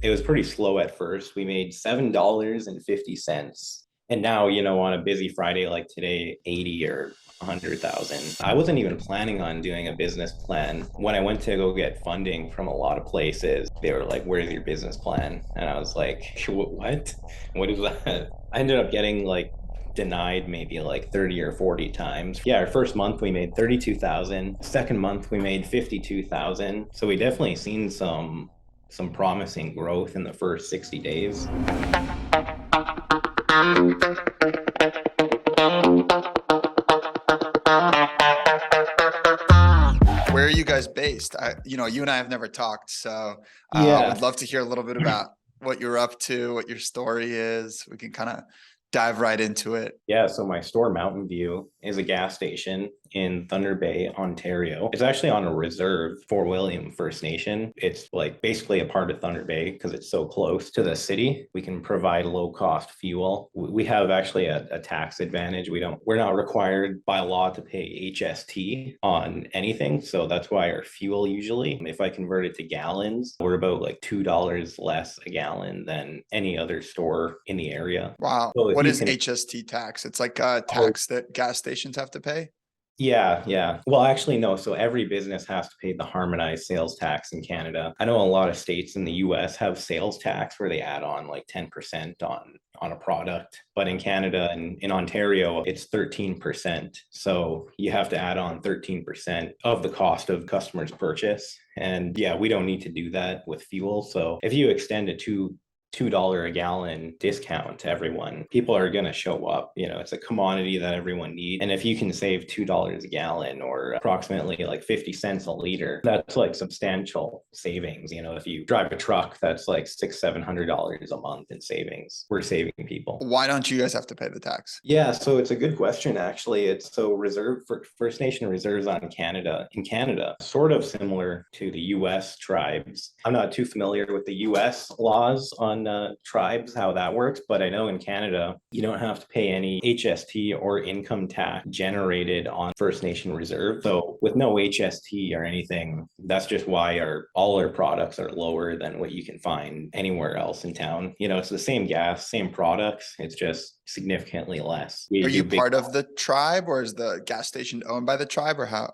It was pretty slow at first. We made $7.50. And now, on a busy Friday like today, 80 or 100,000. I wasn't even planning on doing a business plan. When I went to go get funding from a lot of places, they were like, "Where's your business plan?" And I was like, "What? What is that?" I ended up getting like denied maybe like 30 or 40 times. Yeah, our first month we made 32,000. Second month we made 52,000. So we definitely seen some promising growth in the first 60 days. Where are you guys based? You and I have never talked, so I Yeah. would love to hear a little bit about what you're up to, what your story is. We can kind of dive right into it. Yeah, so my store, Mountain View, is a gas station in Thunder Bay, Ontario. It's actually on a reserve for William First Nation. It's like basically a part of Thunder Bay because it's so close to the city. We can provide low cost fuel. We have actually a tax advantage. We're not required by law to pay HST on anything. So that's why our fuel usually, if I convert it to gallons, we're about like $2 less a gallon than any other store in the area. Wow. So if What you is can, HST tax? It's like a oh, tax that gas stations have to pay. yeah, yeah. Well, actually, no. So every business has to pay the harmonized sales tax in Canada. I know a lot of states in the US have sales tax where they add on like 10% on a product. But in Canada and in Ontario, it's 13%. So you have to add on 13% of the cost of customers' purchase. And yeah, we don't need to do that with fuel. So if you extend it to $2 a gallon discount to everyone, people are going to show up. It's a commodity that everyone needs. And if you can save $2 a gallon or approximately like 50 cents a liter, that's like substantial savings. If you drive a truck, that's like $700 a month in savings. We're saving people. Why don't you guys have to pay the tax? Yeah, so it's a good question, actually. It's so reserved for First Nation reserves on Canada. In Canada, sort of similar to the US tribes. I'm not too familiar with the US laws on tribes, how that works, but I know in Canada, you don't have to pay any HST or income tax generated on First Nation reserve. So with no HST or anything, that's just why all our products are lower than what you can find anywhere else in town. It's the same gas, same products. It's just significantly less. We Are do you big. part of the tribe, or is the gas station owned by the tribe, or how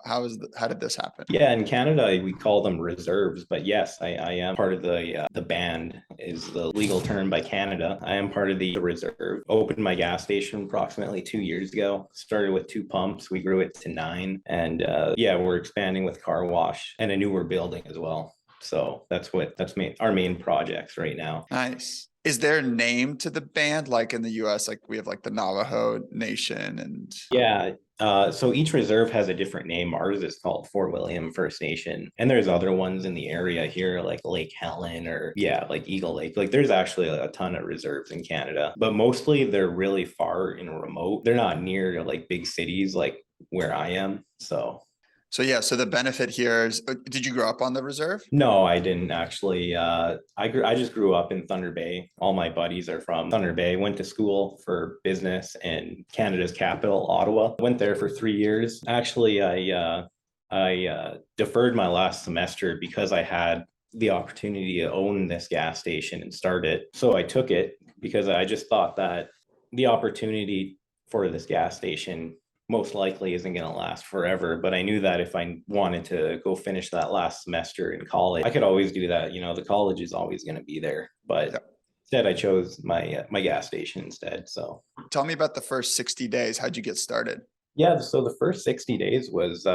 did this happen? Yeah, in Canada we call them reserves, but yes, I am part of the band is the legal term by Canada. I am part of the reserve. Opened my gas station approximately 2 years ago. Started with 2 pumps. We grew it to 9, and yeah, we're expanding with car wash and a newer building as well. So our main projects right now. Nice. Is there a name to the band, like in the US, like we have like the Navajo Nation and Yeah. So each reserve has a different name. Ours is called Fort William First Nation. And there's other ones in the area here, like Lake Helen or yeah, like Eagle Lake. Like there's actually a ton of reserves in Canada, but mostly they're really far and remote. They're not near like big cities like where I am. so yeah, so the benefit here is, did you grow up on the reserve? No, I didn't actually. I just grew up in Thunder Bay. All my buddies are from Thunder Bay. Went to school for business in Canada's capital, Ottawa. Went there for 3 years. Actually, I deferred my last semester because I had the opportunity to own this gas station and start it. So I took it because I just thought that the opportunity for this gas station most likely isn't going to last forever. But I knew that if I wanted to go finish that last semester in college, I could always do that. The college is always going to be there. But Yeah. instead, I chose my gas station instead. So Tell me about the first 60 days. How'd you get started? yeah, so the first 60 days was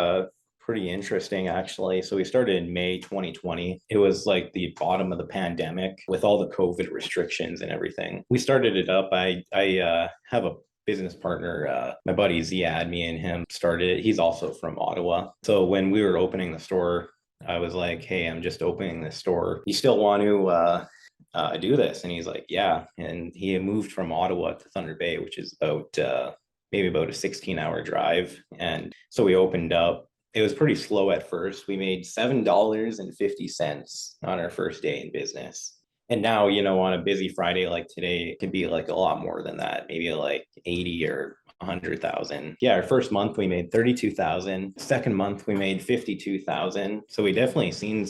pretty interesting actually. So we started in May 2020. It was like the bottom of the pandemic with all the COVID restrictions and everything. We started it up. I have a business partner, my buddy Ziad, me and him started it. He's also from Ottawa. So when we were opening the store, I was like, "Hey, I'm just opening this store. You still want to do this?" And he's like, "Yeah." And he had moved from Ottawa to Thunder Bay, which is about maybe about a 16-hour drive. And so we opened up. It was pretty slow at first. We made $7.50 on our first day in business. And now, on a busy Friday like today, it can be like a lot more than that, maybe like 80 or 100,000. Yeah, our first month we made 32,000. Second month we made 52,000. So we definitely seen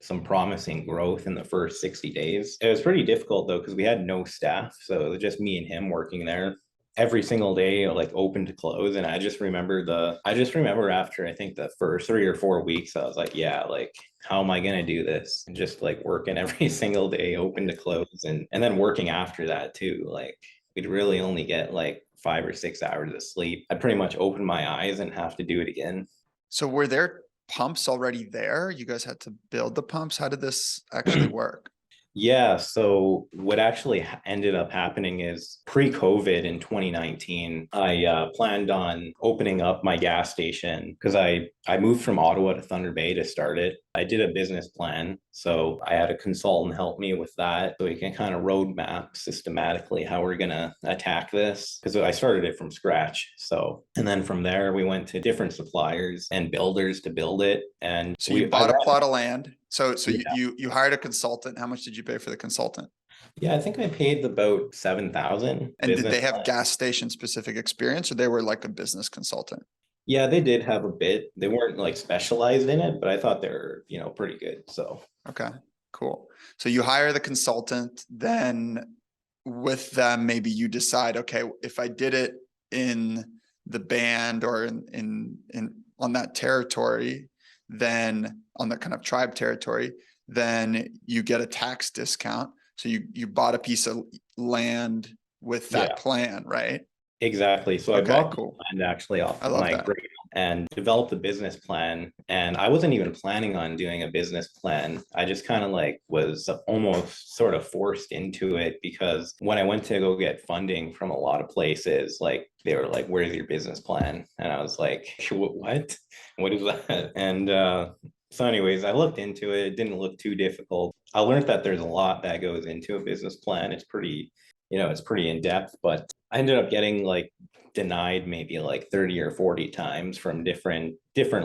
some promising growth in the first 60 days. It was pretty difficult though, because we had no staff. So it was just me and him working there every single day, like open to close. And I just remember after I think the first 3 or 4 weeks, I was like, yeah, like how am I gonna do this? And just like working every single day, open to close, and then working after that too. Like we'd really only get like 5 or 6 hours of sleep. I'd pretty much open my eyes and have to do it again. So were there pumps already there? You guys had to build the pumps. How did this actually work? Yeah, so what actually ended up happening is pre-COVID in 2019, I planned on opening up my gas station because I moved from Ottawa to Thunder Bay to start it. I did a business plan, so I had a consultant help me with that, so we can kind of roadmap systematically how we're gonna attack this because I started it from scratch. So, and then from there we went to different suppliers and builders to build it, and So you I bought a ran. plot of land. So Yeah. you hired a consultant. How much did you pay for the consultant? Yeah, I think I paid about 7,000 And did business they have plan. gas station specific experience, or they were like a business consultant? Yeah, they did have a bit. They weren't like specialized in it, but I thought they were, pretty good. So Okay, cool. So you hire the consultant, then with them, maybe you decide, okay, if I did it in the band or in on that territory, then on the kind of tribe territory, then you get a tax discount. So you bought a piece of land with that yeah, plan, right? exactly. So I Okay, bought the cool. land actually off I of love my that. great and developed a business plan. And I wasn't even planning on doing a business plan. I just kind of like was almost sort of forced into it because when I went to go get funding from a lot of places, like they were like, "Where's your business plan?" And I was like, "What? What is that?" And so, anyways, I looked into it. It didn't look too difficult. I learned that there's a lot that goes into a business plan. It's pretty in depth, but I ended up getting like denied maybe like 30 or 40 times from different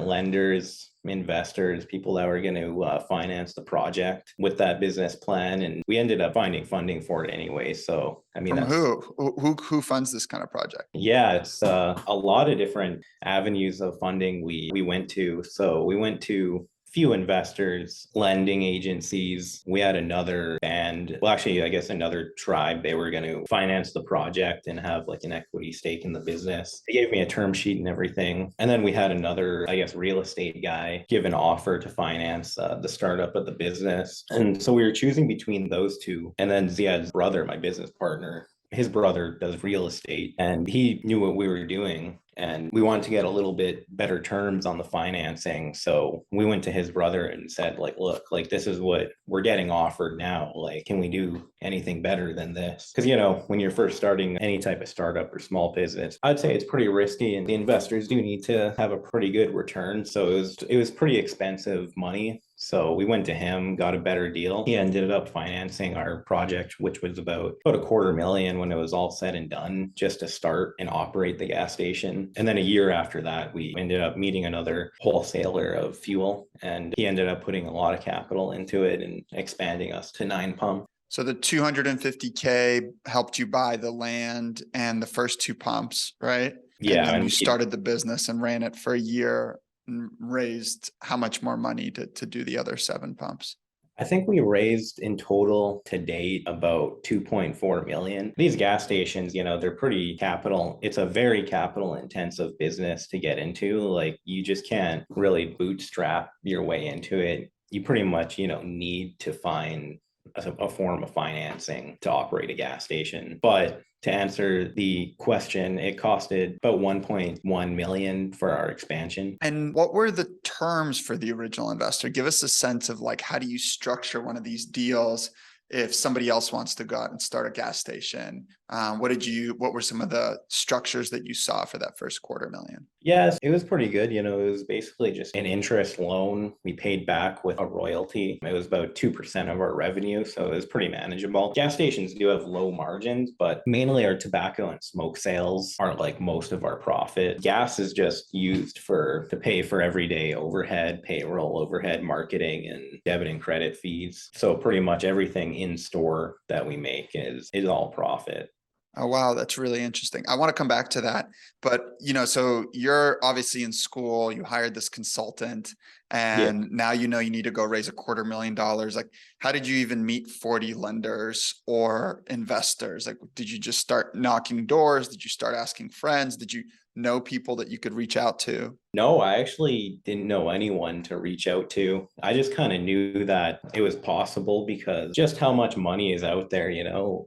lenders, investors, people that were going to finance the project with that business plan, and we ended up finding funding for it anyway. So I mean, From that's who? Who funds this kind of project? yeah, it's a lot of different avenues of funding we went to. So we went to few investors, lending agencies. We had another band, well, actually, I guess another tribe. They were going to finance the project and have like an equity stake in the business. They gave me a term sheet and everything. And then we had another, I guess, real estate guy give an offer to finance the startup of the business. And so we were choosing between those two. And then Ziad's brother, my business partner, his brother does real estate and he knew what we were doing and we wanted to get a little bit better terms on the financing. So we went to his brother and said, like, look, like this is what we're getting offered now. Like, can we do anything better than this? Because, when you're first starting any type of startup or small business, I'd say it's pretty risky and the investors do need to have a pretty good return. So it was pretty expensive money. So we went to him, got a better deal. He ended up financing our project, which was about $250,000 when it was all said and done, just to start and operate the gas station. And then a year after that, we ended up meeting another wholesaler of fuel, and he ended up putting a lot of capital into it and expanding us to 9 pump. So the 250K helped you buy the land and the first two pumps, right? And Yeah, then and you started the business and ran it for a year and raised how much more money to do the other 7 pumps? I think we raised in total to date about 2.4 million. These gas stations, they're pretty capital. It's a very capital intensive business to get into. Like you just can't really bootstrap your way into it. You pretty much, need to find a form of financing to operate a gas station. But to answer the question, it costed about 1.1 million for our expansion. And what were the terms for the original investor? Give us a sense of like, how do you structure one of these deals if somebody else wants to go out and start a gas station? What were some of the structures that you saw for that first 250,000? Yes, it was pretty good. It was basically just an interest loan we paid back with a royalty. It was about 2% of our revenue, so it was pretty manageable. Gas stations do have low margins, but mainly our tobacco and smoke sales are like most of our profit. Gas is just used to pay for everyday overhead, payroll, overhead, marketing, and debit and credit fees. So pretty much everything in store that we make is all profit. Oh, wow. That's really interesting. I want to come back to that, but so you're obviously in school, you hired this consultant, Yeah. and now you know you need to go raise $250,000. Like, how did you even meet 40 lenders or investors? Like, did you just start knocking doors? Did you start asking friends? Did you know people that you could reach out to? No, I actually didn't know anyone to reach out to. I just kind of knew that it was possible because just how much money is out there,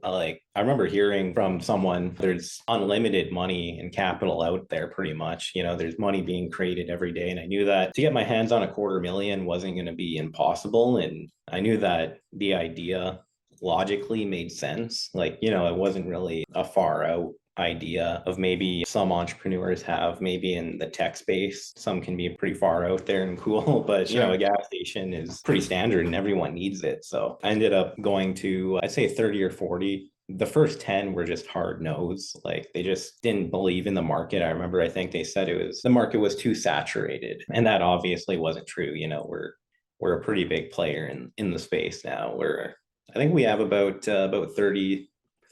Like I remember hearing from someone, there's unlimited money and capital out there pretty much. There's money being created every day. And I knew that to get my hands on $250,000 wasn't going to be impossible. And I knew that the idea logically made sense. Like, it wasn't really a far out idea of maybe some entrepreneurs have maybe in the tech space. Some can be pretty far out there and cool, but Sure. a gas station is pretty standard and everyone needs it. So I ended up going to, I'd say 30 or 40. The first 10 were just hard no's. Like they just didn't believe in the market. I think they said the market was too saturated. And that obviously wasn't true. We're a pretty big player in the space now. I think we have about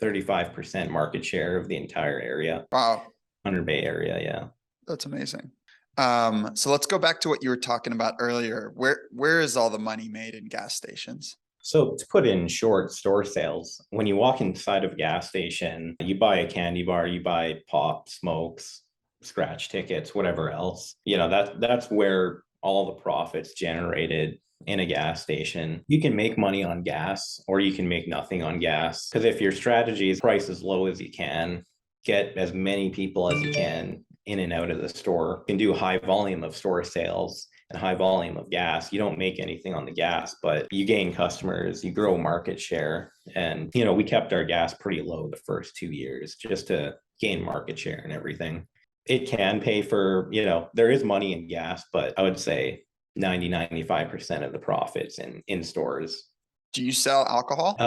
35% market share of the entire area. Wow. 100 Bay Area, yeah. That's amazing. So let's go back to what you were talking about earlier. Where is all the money made in gas stations? So to put in short, store sales, when you walk inside of a gas station, you buy a candy bar, you buy pop, smokes, scratch tickets, whatever else. That's where all the profits generated in a gas station. You can make money on gas or you can make nothing on gas. Because if your strategy is price as low as you can, get as many people as you can in and out of the store, you can do high volume of store sales and high volume of gas. You don't make anything on the gas, but you gain customers, you grow market share. And, we kept our gas pretty low the first 2 years just to gain market share and everything. It can pay for, there is money in gas, but I would say 95% of the profits in stores. Do you sell alcohol?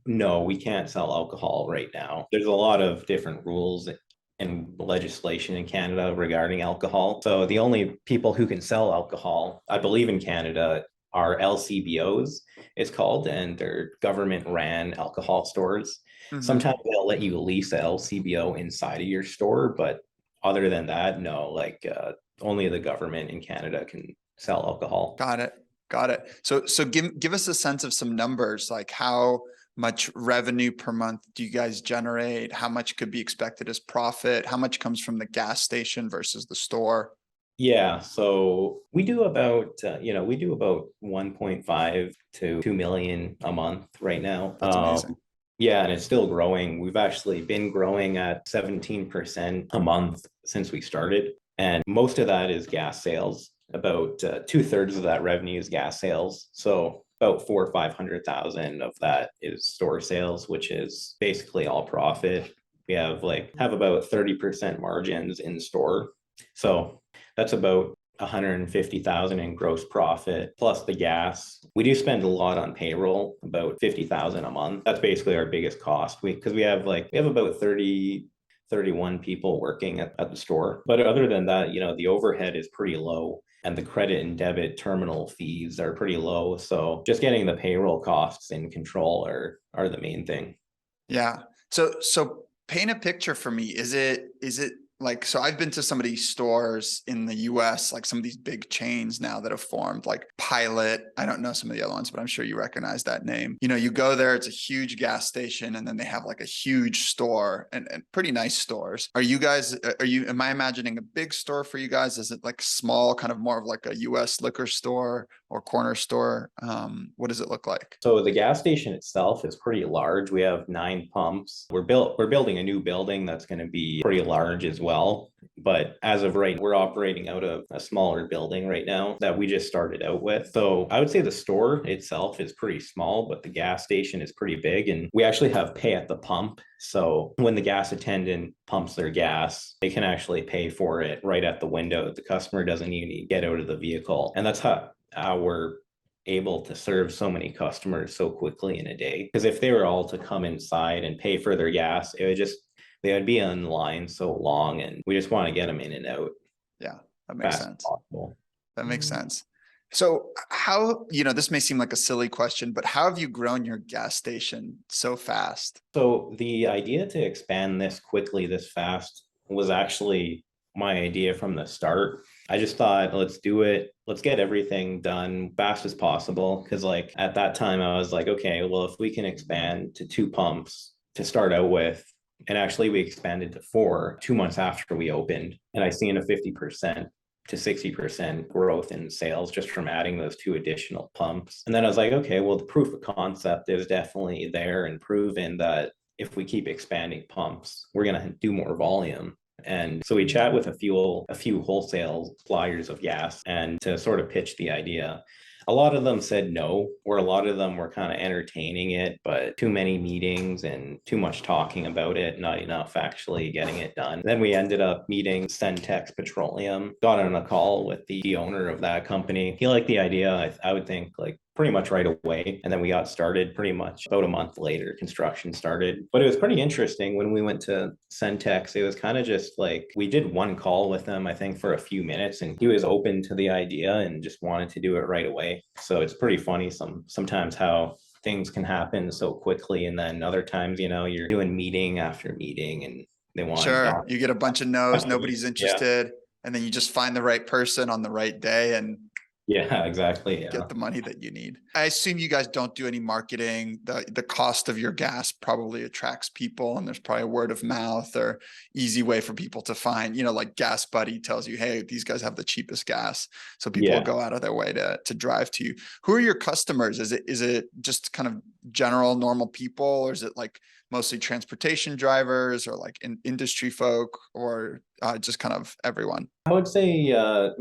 No, we can't sell alcohol right now. There's a lot of different rules and legislation in Canada regarding alcohol. So the only people who can sell alcohol, I believe in Canada, are LCBOs, it's called, and they're government ran alcohol stores. Mm-hmm. Sometimes they'll let you lease a LCBO inside of your store, but other than that, no, like only the government in Canada can sell alcohol. Got it. So give us a sense of some numbers, like how much revenue per month do you guys generate? How much could be expected as profit? How much comes from the gas station versus the store? Yeah, so we do about 1.5 to 2 million a month right now. That's amazing. Yeah, and it's still growing. We've actually been growing at 17% a month since we started. And most of that is gas sales. About 2/3 of that revenue is gas sales. So about 400,000 or 500,000 of that is store sales, which is basically all profit. We have about 30% margins in store. So that's about 150,000 in gross profit plus the gas. We do spend a lot on payroll, about 50,000 a month. That's basically our biggest cost. Because we have about 31 people working at the store. But other than that, the overhead is pretty low and the credit and debit terminal fees are pretty low. So just getting the payroll costs in control are the main thing. Yeah. So paint a picture for me. Is it like, so I've been to some of these stores in the US, like some of these big chains now that have formed, like Pilot. I don't know some of the other ones, but I'm sure you recognize that name. You go there, it's a huge gas station, and then they have like a huge store and pretty nice stores. Am I imagining a big store for you guys? Is it like small, kind of more of like a US liquor store or corner store? What does it look like? So the gas station itself is pretty large. We have 9 pumps. We're building a new building that's going to be pretty large as well. But as of right, we're operating out of a smaller building right now that we just started out with. So I would say the store itself is pretty small, but the gas station is pretty big. And we actually have pay at the pump. So when the gas attendant pumps their gas, they can actually pay for it right at the window. The customer doesn't even need to get out of the vehicle. And that's how we're able to serve so many customers so quickly in a day. Because if they were all to come inside and pay for their gas, they would be on line so long, and we just want to get them in and out. Yeah, that makes sense. Possible. That makes sense. So how, this may seem like a silly question, but how have you grown your gas station so fast? So the idea to expand this quickly, this fast, was actually my idea from the start. I just thought, let's do it. Let's get everything done fast as possible. Cause like at that time I was like, okay, well, if we can expand to 2 pumps to start out with, and actually we expanded to 4 2 months after we opened, and I seen a 50% to 60% growth in sales just from adding those 2 additional pumps. And then I was like, okay, well, the proof of concept is definitely there and proven that if we keep expanding pumps, we're going to do more volume. And so we chat with a few wholesale suppliers of gas and to sort of pitch the idea. A lot of them said no, or a lot of them were kind of entertaining it, but too many meetings and too much talking about it, not enough actually getting it done. Then we ended up meeting Centex Petroleum, got on a call with the owner of that company. He liked the idea, I would think, like pretty much right away. And then we got started pretty much about a month later, construction started. But it was pretty interesting when we went to Centex. It was kind of just like we did one call with him, I think, for a few minutes, and he was open to the idea and just wanted to do it right away. So it's pretty funny sometimes how things can happen so quickly. And then other times, you're doing meeting after meeting and they want Sure. You get a bunch of no's, nobody's yeah. interested. And then you just find the right person on the right day and Yeah, exactly. Yeah. get the money that you need. I assume you guys don't do any marketing. The cost of your gas probably attracts people, and there's probably a word of mouth or easy way for people to find, like Gas Buddy tells you, hey, these guys have the cheapest gas. So people will go out of their way to drive to you. Who are your customers? Is it just kind of general normal people, or is it like mostly transportation drivers or like industry folk, or just kind of everyone? I would say,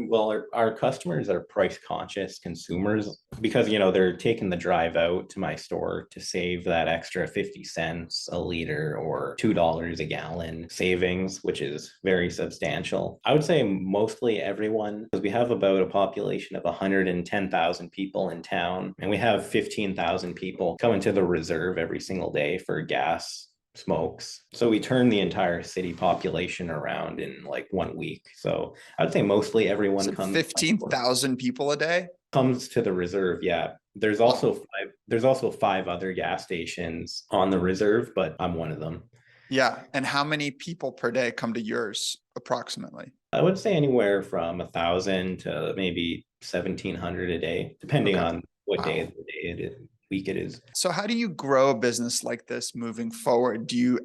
well, our customers are price conscious consumers because, they're taking the drive out to my store to save that extra 50 cents a liter or $2 a gallon savings, which is very substantial. I would say mostly everyone, because we have about a population of 110,000 people in town, and we have 15,000 people coming to the reserve every single day for gas, smokes. So we turn the entire city population around in like 1 week. So I'd say mostly everyone So comes 15,000 people a day? comes to the reserve. Yeah. There's also 5 other gas stations on the reserve, but I'm one of them. Yeah. And how many people per day come to yours approximately? I would say anywhere from 1,000 to maybe 1,700 a day, depending on what day of the day it is, week it is. So how do you grow a business like this moving forward? Do you,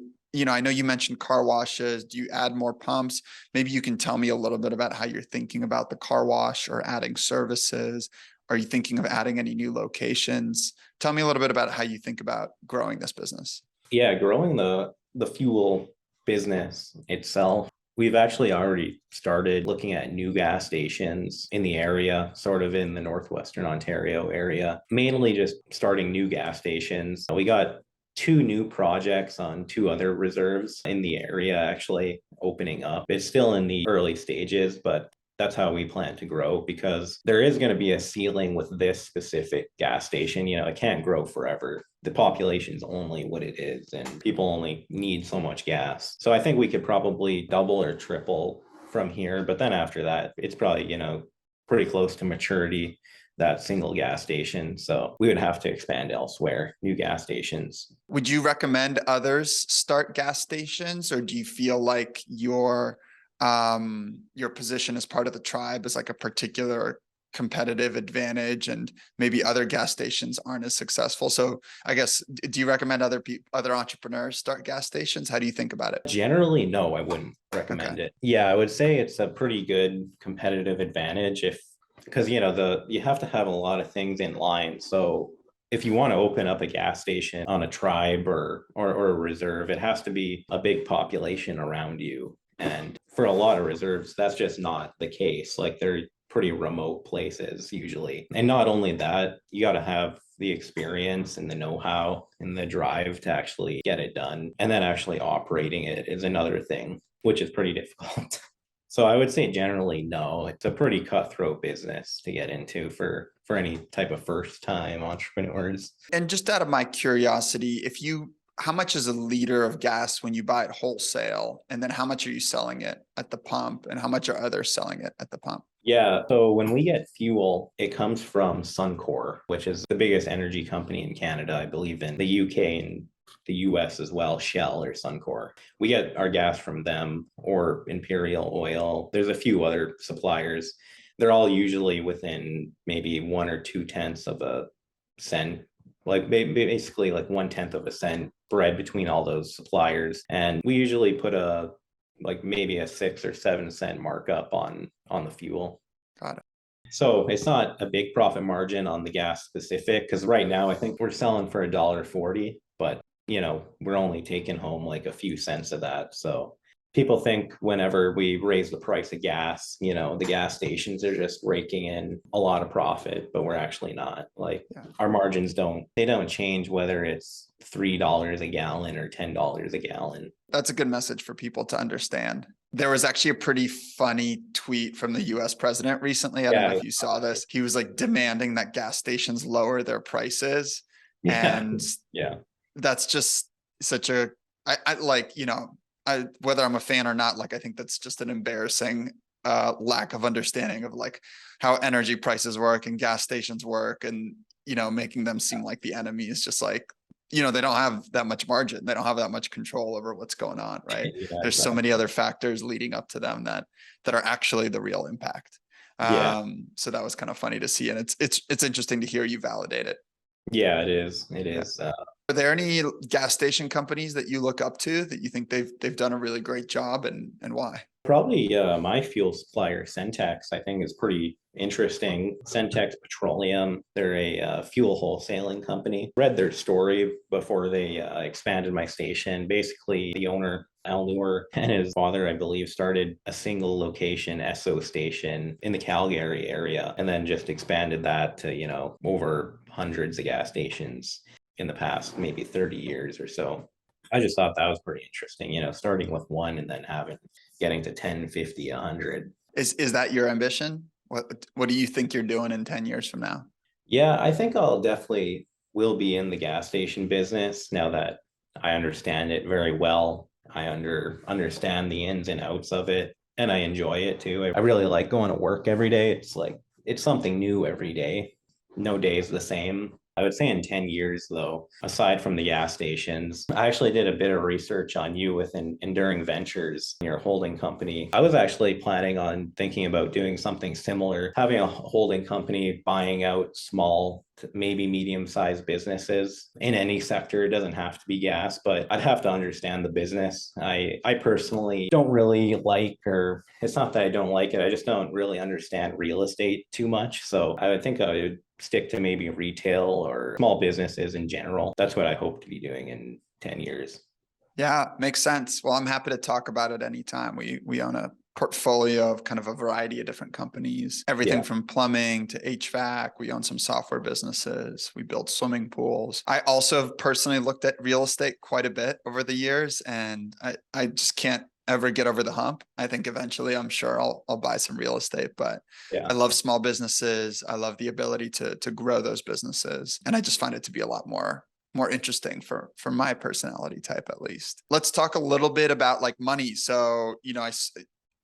I know you mentioned car washes. Do you add more pumps? Maybe you can tell me a little bit about how you're thinking about the car wash or adding services. Are you thinking of adding any new locations? Tell me a little bit about how you think about growing this business. Yeah, growing the fuel business itself, we've actually already started looking at new gas stations in the area, sort of in the northwestern Ontario area, mainly just starting new gas stations. We got 2 new projects on 2 other reserves in the area actually opening up. It's still in the early stages, but that's how we plan to grow, because there is going to be a ceiling with this specific gas station. It can't grow forever. The population's only what it is, and people only need so much gas. So I think we could probably double or triple from here. But then after that, it's probably, pretty close to maturity, that single gas station. So we would have to expand elsewhere, new gas stations. Would you recommend others start gas stations, or do you feel like your position as part of the tribe is like a particular competitive advantage and maybe other gas stations aren't as successful? So I guess, do you recommend other entrepreneurs start gas stations? How do you think about it? Generally, no, I wouldn't recommend it. Yeah, I would say it's a pretty good competitive advantage because you have to have a lot of things in line. So if you want to open up a gas station on a tribe or a reserve, it has to be a big population around you. And for a lot of reserves, that's just not the case. Like they're pretty remote places usually. And not only that, you got to have the experience and the know-how and the drive to actually get it done. And then actually operating it is another thing, which is pretty difficult. So I would say generally, no, it's a pretty cutthroat business to get into for any type of first time entrepreneurs. And just out of my curiosity, how much is a liter of gas when you buy it wholesale? And then how much are you selling it at the pump? And how much are others selling it at the pump? Yeah. So when we get fuel, it comes from Suncor, which is the biggest energy company in Canada, I believe in the UK and the US as well, Shell or Suncor. We get our gas from them or Imperial Oil. There's a few other suppliers. They're all usually within maybe 1 or 2 tenths of a cent, like basically like 1/10 of a cent spread between all those suppliers. And we usually put a like maybe a 6 or 7 cent markup on the fuel. Got it. So it's not a big profit margin on the gas specific, because right now I think we're selling for $1.40, but we're only taking home like a few cents of that. So people think whenever we raise the price of gas, the gas stations are just raking in a lot of profit, but we're actually not. Like our margins don't change whether it's $3 a gallon or $10 a gallon. That's a good message for people to understand. There was actually a pretty funny tweet from the US president recently. I don't know if you saw this. He was like demanding that gas stations lower their prices. And that's just such a, I like, whether I'm a fan or not, like, I think that's just an embarrassing lack of understanding of like how energy prices work and gas stations work, and, making them seem like the enemy is just like, they don't have that much margin. They don't have that much control over what's going on, right? There's so many other factors leading up to them that are actually the real impact. So that was kind of funny to see. And it's interesting to hear you validate it. Yeah, it is. It is. Are there any gas station companies that you look up to that you think they've done a really great job, and why? Probably my fuel supplier, Centex, I think is pretty interesting. Centex Petroleum, they're a fuel wholesaling company. Read their story before they expanded my station. Basically, the owner, Al Noor, and his father, I believe, started a single location SO station in the Calgary area, and then just expanded that to, over hundreds of gas stations in the past maybe 30 years or so. I just thought that was pretty interesting, starting with one and then getting to 10, 50, 100. Is that your ambition? What do you think you're doing in 10 years from now? Yeah, I think I'll definitely will be in the gas station business now that I understand it very well. I understand the ins and outs of it, and I enjoy it too. I really like going to work every day. It's like, it's something new every day. No day is the same. I would say in 10 years, though, aside from the gas stations, I actually did a bit of research on you with Enduring Ventures, your holding company. I was actually planning on thinking about doing something similar, having a holding company buying out small, maybe medium-sized businesses in any sector. It doesn't have to be gas, but I'd have to understand the business. I personally don't really like, or it's not that I don't like it, I just don't really understand real estate too much. So I would think I would stick to maybe retail or small businesses in general. That's what I hope to be doing in 10 years. Yeah, makes sense. Well, I'm happy to talk about it anytime. We own a portfolio of kind of a variety of different companies, everything from plumbing to HVAC. We own some software businesses. We build swimming pools. I also have personally looked at real estate quite a bit over the years, and I just can't ever get over the hump. I think eventually I'm sure I'll buy some real estate, but I love small businesses. I love the ability to grow those businesses. And I just find it to be a lot more interesting for my personality type, at least. Let's talk a little bit about like money. So,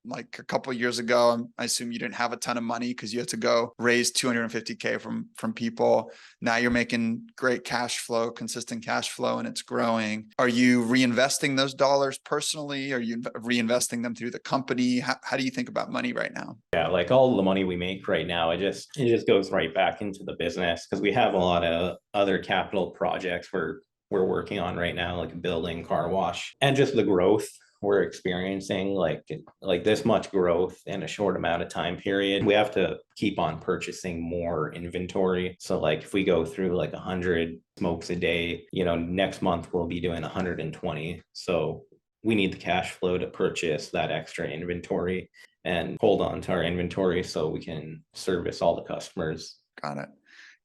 like a couple of years ago, I assume you didn't have a ton of money because you had to go raise $250K from people. Now you're making great cash flow, consistent cash flow, and it's growing. Are you reinvesting those dollars personally? Are you reinvesting them through the company? How do you think about money right now? Yeah, like all the money we make right now, it just goes right back into the business, because we have a lot of other capital projects we're working on right now, like a building, car wash, and just the growth we're experiencing, like this much growth in a short amount of time period. We have to keep on purchasing more inventory. So like if we go through like 100 smokes a day, next month we'll be doing 120. So we need the cash flow to purchase that extra inventory and hold on to our inventory so we can service all the customers. Got it.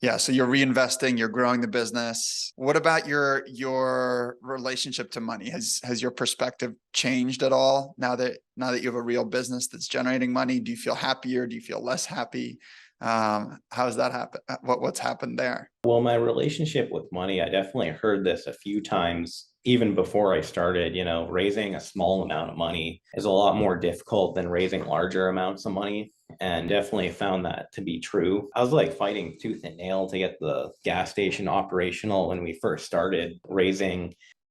Yeah. So you're reinvesting, you're growing the business. What about your relationship to money? Has your perspective changed at all now that you have a real business that's generating money? Do you feel happier? Do you feel less happy? How's that happen? What's happened there? Well, my relationship with money, I definitely heard this a few times even before I started. Raising a small amount of money is a lot more difficult than raising larger amounts of money. and definitely found that to be true. I was like fighting tooth and nail to get the gas station operational when we first started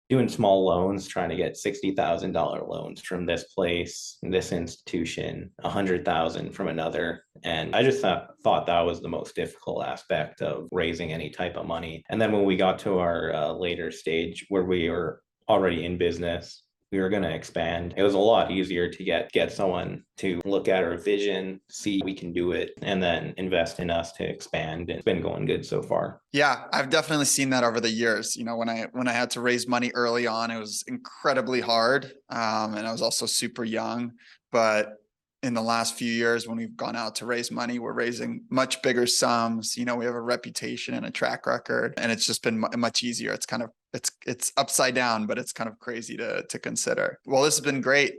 doing small loans, trying to get $60,000 loans from this place, this institution, 100,000 from another. And I just thought that was the most difficult aspect of raising any type of money. And then when we got to our later stage where we were already in business, we were going to expand. It was a lot easier to get someone to look at our vision, see we can do it, and then invest in us to expand. And it's been going good so far. Yeah, I've definitely seen that over the years. You know, when I had to raise money early on, it was incredibly hard. And I was also super young. But in the last few years, when we've gone out to raise money, we're raising much bigger sums. You know, we have a reputation and a track record, and it's just been much easier. It's kind of it's upside down, but it's kind of crazy to consider. Well, this has been great.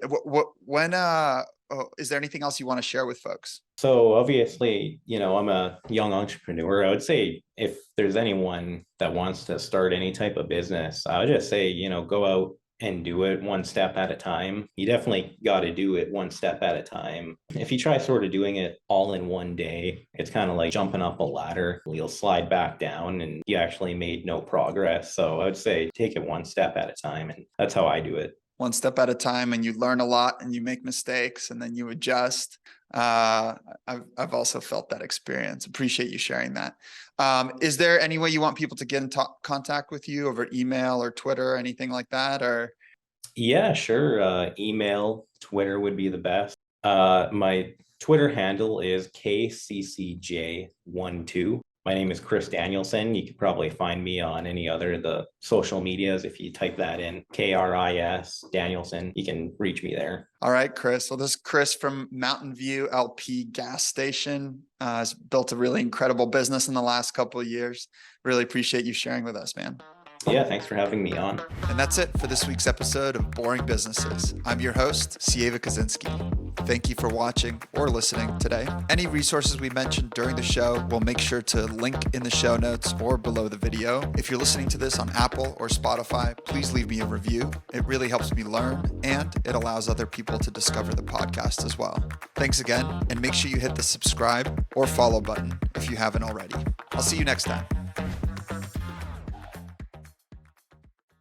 Is there anything else you want to share with folks? So obviously, I'm a young entrepreneur. I would say if there's anyone that wants to start any type of business, I would just say, go out and do it one step at a time. You definitely got to do it one step at a time. If you try sort of doing it all in one day, it's kind of like jumping up a ladder. You'll slide back down and you actually made no progress. So I would say take it one step at a time. And that's how I do it. One step at a time, and you learn a lot and you make mistakes and then you adjust. I've also felt that experience. Appreciate you sharing that. Is there any way you want people to get in contact with you over email or Twitter or anything like that? Or yeah, sure. Email, Twitter would be the best. My Twitter handle is KCCJ12. My name is Kris Danielson. You could probably find me on any other of the social medias. If you type that in, KRIS Danielson, you can reach me there. All right, Kris. Well, this is Kris from Mountain View LP gas station. Has built a really incredible business in the last couple of years. Really appreciate you sharing with us, man. Yeah, thanks for having me on. And that's it for this week's episode of Boring Businesses. I'm your host, Sieva Kozinsky. Thank you for watching or listening today. Any resources we mentioned during the show, we'll make sure to link in the show notes or below the video. If you're listening to this on Apple or Spotify, please leave me a review. It really helps me learn, and it allows other people to discover the podcast as well. Thanks again, and make sure you hit the subscribe or follow button if you haven't already. I'll see you next time.